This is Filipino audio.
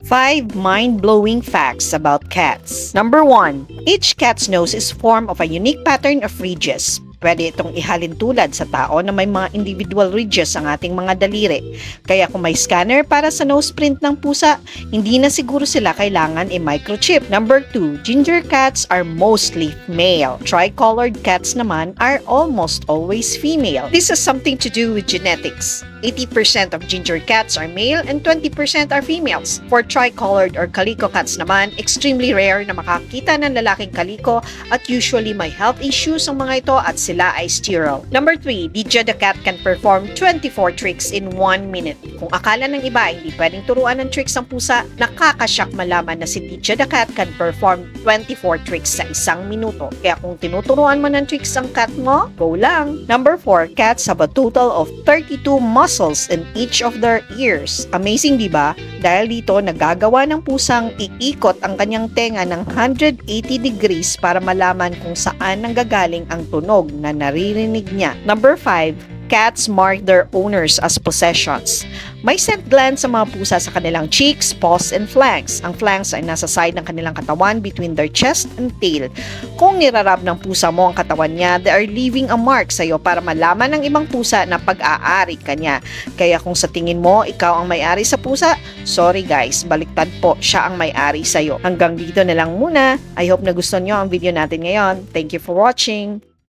5 mind-blowing facts about cats. Number 1. Each cat's nose is formed of a unique pattern of ridges. Pwede itong ihalin tulad sa tao na may mga individual ridges ang ating mga daliri. Kaya kung may scanner para sa nose print ng pusa, hindi na siguro sila kailangan i-microchip. Number 2. Ginger cats are mostly male. Tricolored cats naman are almost always female. This has something to do with genetics. 80% of ginger cats are male and 20% are females. For tricolored or calico cats naman, extremely rare na makakita ng lalaking calico at usually may health issues ang mga ito at sila ay sterile. Number 3, Lydia the cat can perform 24 tricks in 1 minute. Kung akala ng iba hindi pwedeng turuan ng tricks ang pusa, nakakashock malaman na si Lydia the cat can perform 24 tricks sa isang minuto. Kaya kung tinuturuan mo ng tricks ang cat mo, go lang. Number 4, cats have a total of 32 muscles in each of their ears. Amazing, di ba? Dahil dito, nagagawa ng pusang iikot ang kanyang tenga ng 180 degrees para malaman kung saan nanggagaling ang tunog na naririnig niya. Number 5, cats mark their owners as possessions. May scent glands sa mga pusa sa kanilang cheeks, paws, and flanks. Ang flanks ay nasa side ng kanilang katawan between their chest and tail. Kung nirarab ng pusa mo ang katawan niya, they are leaving a mark sa iyo para malaman ng ibang pusa na pag-aari ka niya. Kaya kung sa tingin mo, ikaw ang may-ari sa pusa, sorry guys, baliktad po, siya ang may-ari sa iyo. Hanggang dito na lang muna. I hope na gusto nyo ang video natin ngayon. Thank you for watching.